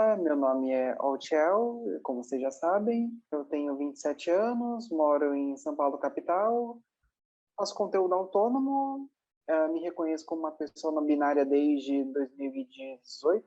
Olá, meu nome é Altiel, como vocês já sabem, eu tenho 27 anos, moro em São Paulo, capital, faço conteúdo autônomo, me reconheço como uma pessoa não binária desde 2018,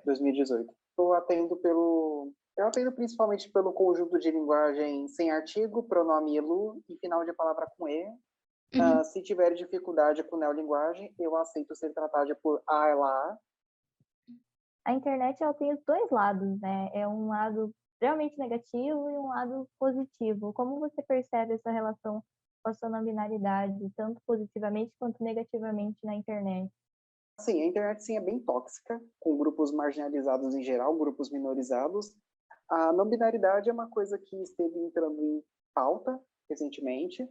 2018. Eu atendo principalmente pelo conjunto de linguagem sem artigo, pronome elu e final de palavra com e. Uhum. Se tiver dificuldade com neolinguagem, eu aceito ser tratada por a, ela, a. A internet ela tem os dois lados, né? É um lado extremamente negativo e um lado positivo. Como você percebe essa relação com a sua não binaridade, tanto positivamente quanto negativamente na internet? Sim, a internet sim é bem tóxica, com grupos marginalizados em geral, grupos minorizados. A não binaridade é uma coisa que esteve entrando em pauta recentemente.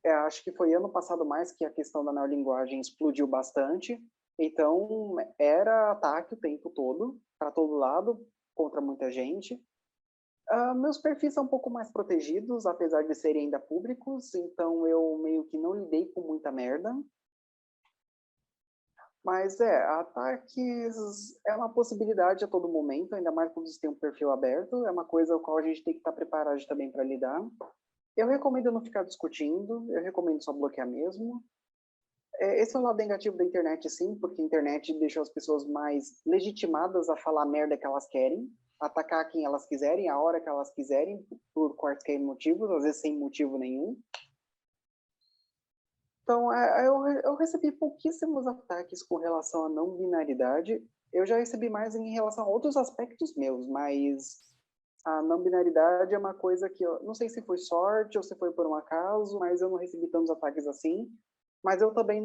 Acho que foi ano passado mais que a questão da neolinguagem explodiu bastante. Então, era ataque o tempo todo, para todo lado, contra muita gente. Meus perfis são um pouco mais protegidos, apesar de serem ainda públicos, então eu meio que não lidei com muita merda. Mas ataques é uma possibilidade a todo momento, ainda mais quando você tem um perfil aberto, é uma coisa com a qual a gente tem que estar preparado também para lidar. Eu recomendo não ficar discutindo, eu recomendo só bloquear mesmo. Esse é o lado negativo da internet, sim, porque a internet deixa as pessoas mais legitimadas a falar a merda que elas querem, atacar quem elas quiserem, a hora que elas quiserem, por quaisquer motivos, às vezes sem motivo nenhum. Então, eu recebi pouquíssimos ataques com relação à não binaridade. Eu já recebi mais em relação a outros aspectos meus, mas a não binaridade é uma coisa que eu não sei se foi sorte ou se foi por um acaso, mas eu não recebi tantos ataques assim. Mas eu também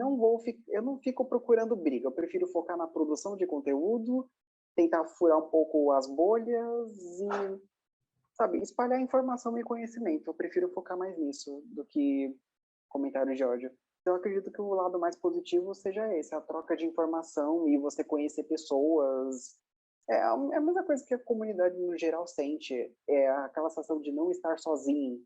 eu não fico procurando briga. Eu prefiro focar na produção de conteúdo, tentar furar um pouco as bolhas e, sabe, espalhar informação e conhecimento. Eu prefiro focar mais nisso do que comentários de ódio. Então, eu acredito que o lado mais positivo seja esse, a troca de informação e você conhecer pessoas. É a mesma coisa que a comunidade no geral sente, é aquela sensação de não estar sozinho.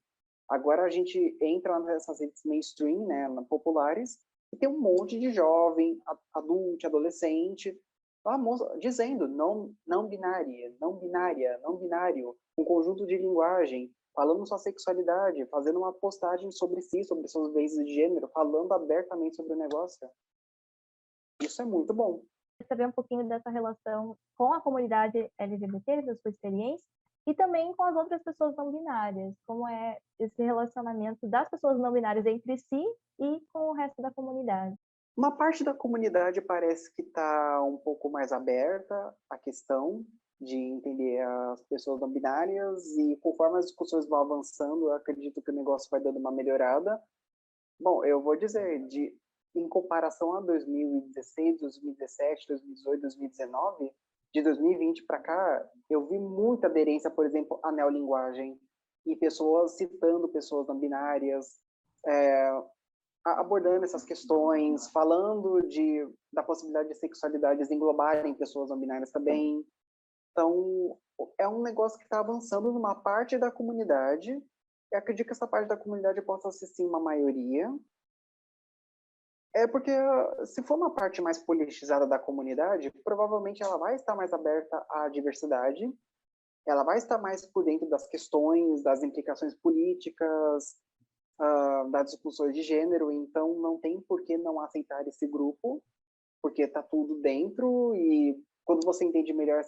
Agora a gente entra nessas redes mainstream, né, populares, e tem um monte de jovem, adulto, adolescente, dizendo não binária, não binária, não binário, um conjunto de linguagem, falando sua sexualidade, fazendo uma postagem sobre si, sobre seus vezes de gênero, falando abertamente sobre o negócio. Isso é muito bom. Saber um pouquinho dessa relação com a comunidade LGBT, da sua experiência, e também com as outras pessoas não binárias. Como é esse relacionamento das pessoas não binárias entre si e com o resto da comunidade? Uma parte da comunidade parece que está um pouco mais aberta à questão de entender as pessoas não binárias e conforme as discussões vão avançando, eu acredito que o negócio vai dando uma melhorada. Bom, eu vou dizer, em comparação a 2016, 2017, 2018, 2019, de 2020 para cá, eu vi muita aderência, por exemplo, à neolinguagem e pessoas citando pessoas não binárias, é, abordando essas questões, falando da possibilidade de sexualidades englobarem pessoas não binárias também. Então, é um negócio que está avançando numa parte da comunidade. Eu acredito que essa parte da comunidade possa ser, sim, uma maioria. É porque, se for uma parte mais politizada da comunidade, provavelmente ela vai estar mais aberta à diversidade, ela vai estar mais por dentro das questões, das implicações políticas, das discussões de gênero, então não tem por que não aceitar esse grupo, porque está tudo dentro e quando você entende melhor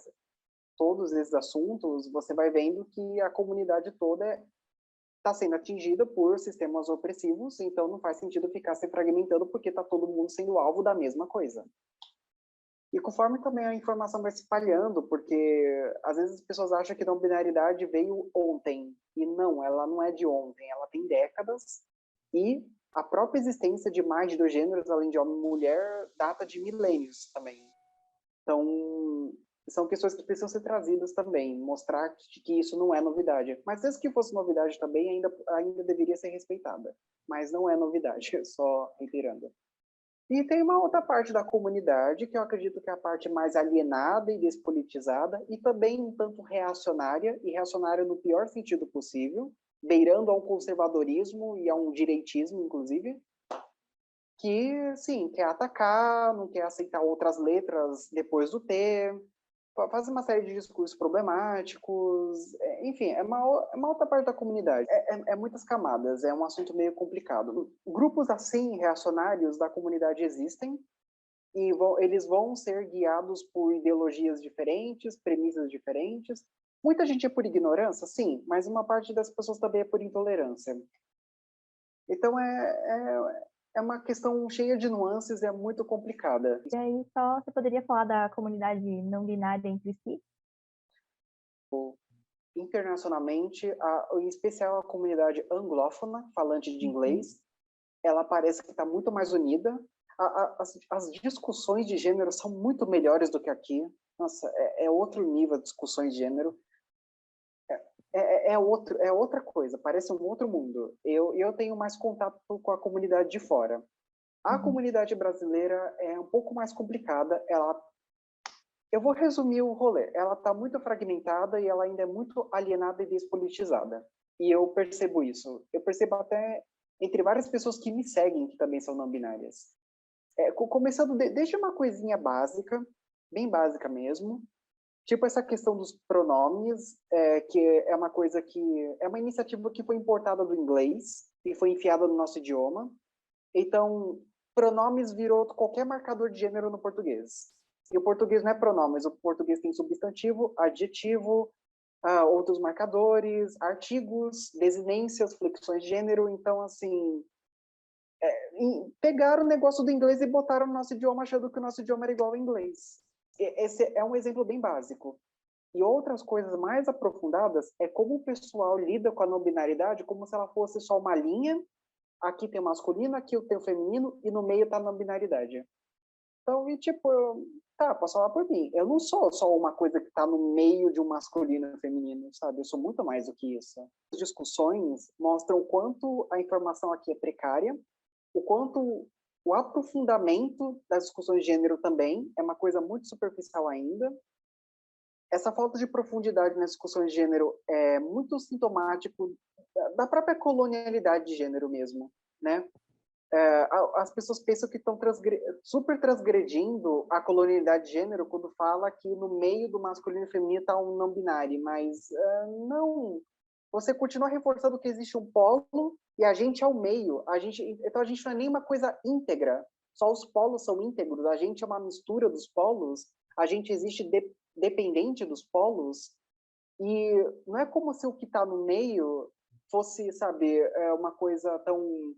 todos esses assuntos, você vai vendo que a comunidade toda está sendo atingida por sistemas opressivos, então não faz sentido ficar se fragmentando porque está todo mundo sendo alvo da mesma coisa. E conforme também a informação vai se espalhando, porque às vezes as pessoas acham que não binaridade veio ontem, e não, ela não é de ontem, ela tem décadas, e a própria existência de mais de dois gêneros, além de homem e mulher, data de milênios também. Então, são questões que precisam ser trazidas também, mostrar que isso não é novidade. Mas mesmo que fosse novidade também, ainda deveria ser respeitada. Mas não é novidade, só reiterando. E tem uma outra parte da comunidade, que eu acredito que é a parte mais alienada e despolitizada, e também um tanto reacionária, e reacionária no pior sentido possível, beirando a um conservadorismo e a um direitismo, inclusive, que, sim, quer atacar, não quer aceitar outras letras depois do T, fazem uma série de discursos problemáticos, enfim, é uma outra parte da comunidade. É muitas camadas, é um assunto meio complicado. Grupos assim, reacionários da comunidade existem, e eles vão ser guiados por ideologias diferentes, premissas diferentes. Muita gente é por ignorância, sim, mas uma parte das pessoas também é por intolerância. Então, é uma questão cheia de nuances, é muito complicada. E aí, só você poderia falar da comunidade não binária entre si? Internacionalmente, em especial a comunidade anglófona, falante de Uhum. inglês, ela parece que está muito mais unida. As discussões de gênero são muito melhores do que aqui. Nossa, é outro nível de discussões de gênero. É outra coisa, parece um outro mundo. Eu tenho mais contato com a comunidade de fora. A Uhum. comunidade brasileira é um pouco mais complicada. Eu vou resumir o rolê. Ela está muito fragmentada e ela ainda é muito alienada e despolitizada. E eu percebo isso. Eu percebo até entre várias pessoas que me seguem, que também são não binárias. Começando desde uma coisinha básica, bem básica mesmo, tipo essa questão dos pronomes, que é uma coisa que é uma iniciativa que foi importada do inglês e foi enfiada no nosso idioma. Então, pronomes virou qualquer marcador de gênero no português. E o português não é pronomes, o português tem substantivo, adjetivo, outros marcadores, artigos, desinências, flexões de gênero. Então, assim, pegaram o negócio do inglês e botaram no nosso idioma achando que o nosso idioma era igual ao inglês. Esse é um exemplo bem básico. E outras coisas mais aprofundadas é como o pessoal lida com a não binaridade como se ela fosse só uma linha. Aqui tem o masculino, aqui tem o feminino, e no meio tá a não binaridade. Então, e tipo, tá, posso falar por mim. Eu não sou só uma coisa que tá no meio de um masculino e um feminino, sabe? Eu sou muito mais do que isso. As discussões mostram o quanto a informação aqui é precária, o quanto o aprofundamento das discussões de gênero também é uma coisa muito superficial ainda. Essa falta de profundidade nas discussões de gênero é muito sintomático da própria colonialidade de gênero mesmo, né? As pessoas pensam que estão super transgredindo a colonialidade de gênero quando fala que no meio do masculino e feminino está um não binário, mas não. Você continua reforçando que existe um polo e a gente é o meio. Então a gente não é nem uma coisa íntegra. Só os polos são íntegros. A gente é uma mistura dos polos. A gente existe dependente dos polos. E não é como se o que está no meio fosse, sabe, uma coisa tão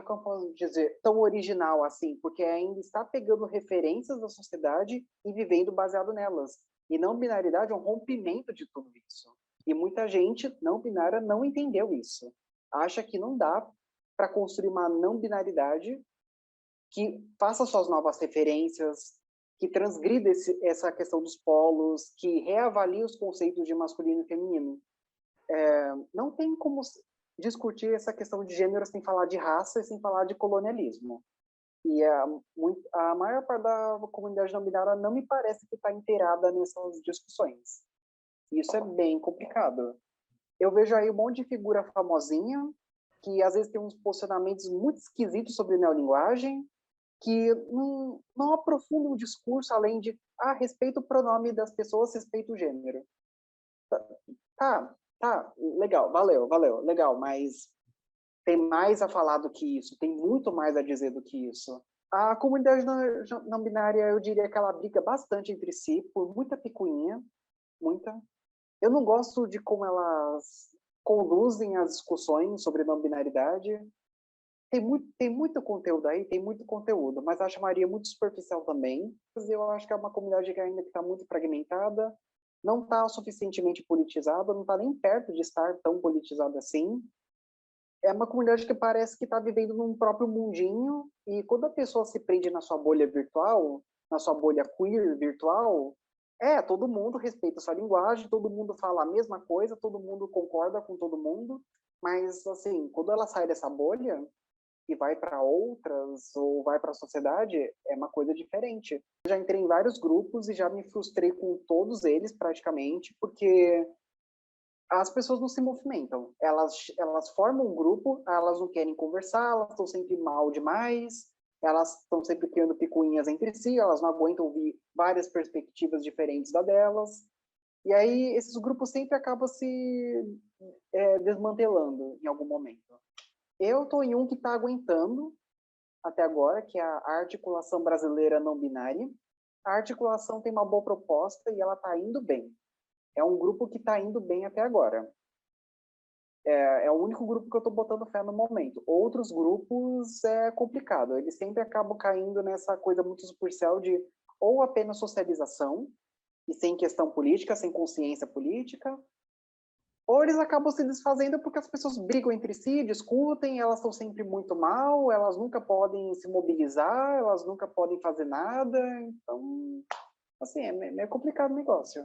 como posso dizer, tão original assim, porque ainda está pegando referências da sociedade e vivendo baseado nelas. E não binaridade é um rompimento de tudo isso. E muita gente não binária não entendeu isso. Acha que não dá para construir uma não binaridade que faça suas novas referências, que transgrida essa questão dos polos, que reavalie os conceitos de masculino e feminino. Não tem como discutir essa questão de gênero sem falar de raça e sem falar de colonialismo. E a maior parte da comunidade não binária não me parece que está inteirada nessas discussões. Isso é bem complicado. Eu vejo aí um monte de figura famosinha, que às vezes tem uns posicionamentos muito esquisitos sobre neolinguagem, que não aprofundam o discurso além de respeito o pronome das pessoas, respeito o gênero. Tá, legal, valeu, legal, mas tem mais a falar do que isso, tem muito mais a dizer do que isso. A comunidade não binária, eu diria que ela briga bastante entre si, por muita picuinha, muita. Eu não gosto de como elas conduzem as discussões sobre não binaridade. Tem muito conteúdo aí, tem muito conteúdo, mas acho a maioria muito superficial também. Eu acho que é uma comunidade que ainda está muito fragmentada, não está suficientemente politizada, não está nem perto de estar tão politizada assim. É uma comunidade que parece que está vivendo num próprio mundinho, e quando a pessoa se prende na sua bolha virtual, na sua bolha queer virtual, todo mundo respeita a sua linguagem, todo mundo fala a mesma coisa, todo mundo concorda com todo mundo, mas, assim, quando ela sai dessa bolha e vai para outras, ou vai para a sociedade, é uma coisa diferente. Eu já entrei em vários grupos e já me frustrei com todos eles, praticamente, porque as pessoas não se movimentam. Elas formam um grupo, elas não querem conversar, elas estão sempre mal demais. elas estão sempre criando picuinhas entre si, elas não aguentam ouvir várias perspectivas diferentes da delas, e aí esses grupos sempre acabam se desmantelando em algum momento. Eu estou em um que está aguentando até agora, que é a Articulação Brasileira Não Binária. A articulação tem uma boa proposta e ela está indo bem. É um grupo que está indo bem até agora. É o único grupo que eu estou botando fé no momento. Outros grupos é complicado. Eles sempre acabam caindo nessa coisa muito superficial de ou apenas socialização, e sem questão política, sem consciência política, ou eles acabam se desfazendo porque as pessoas brigam entre si, discutem, elas estão sempre muito mal, elas nunca podem se mobilizar, elas nunca podem fazer nada. Então, assim, é meio complicado o negócio.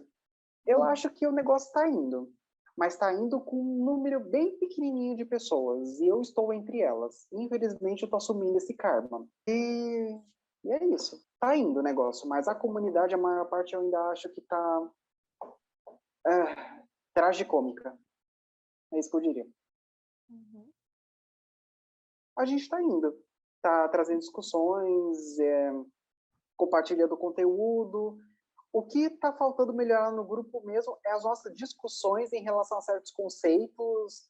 Eu acho que o negócio está indo, mas está indo com um número bem pequenininho de pessoas, e eu estou entre elas. Infelizmente, eu estou assumindo esse karma. E é isso. Está indo o negócio, mas a comunidade, a maior parte, eu ainda acho que está tragicômica. É isso que eu diria. Uhum. A gente está indo. Está trazendo discussões, compartilhando conteúdo. O que está faltando melhorar no grupo mesmo é as nossas discussões em relação a certos conceitos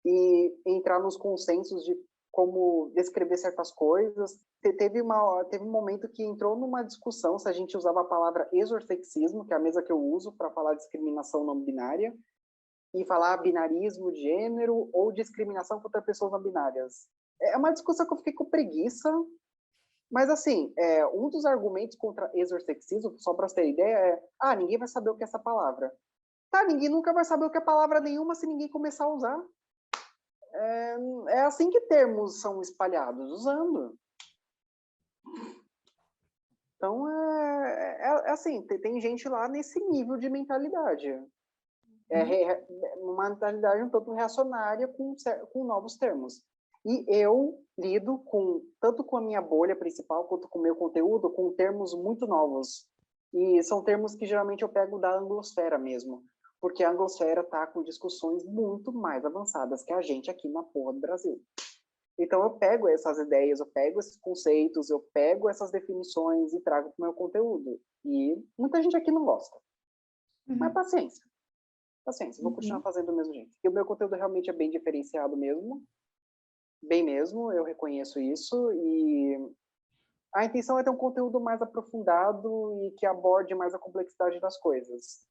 e entrar nos consensos de como descrever certas coisas. Teve um momento que entrou numa discussão se a gente usava a palavra exorsexismo, que é a mesma que eu uso para falar discriminação não binária, e falar binarismo de gênero ou discriminação contra pessoas não binárias. É uma discussão que eu fiquei com preguiça, mas assim, um dos argumentos contra exorsexismo, só para você ter ideia, ninguém vai saber o que é essa palavra. Tá, ninguém nunca vai saber o que é palavra nenhuma se ninguém começar a usar. É assim que termos são espalhados, usando. Então, assim, tem gente lá nesse nível de mentalidade. Uma mentalidade um tanto reacionária com novos termos. E eu lido tanto com a minha bolha principal, quanto com o meu conteúdo, com termos muito novos. E são termos que geralmente eu pego da anglosfera mesmo. Porque a anglosfera está com discussões muito mais avançadas que a gente aqui na porra do Brasil. Então eu pego essas ideias, eu pego esses conceitos, eu pego essas definições e trago para o meu conteúdo. E muita gente aqui não gosta. Mas paciência. Paciência, vou continuar fazendo do mesmo jeito. E o meu conteúdo realmente é bem diferenciado mesmo. Bem mesmo, eu reconheço isso. E a intenção é ter um conteúdo mais aprofundado e que aborde mais a complexidade das coisas.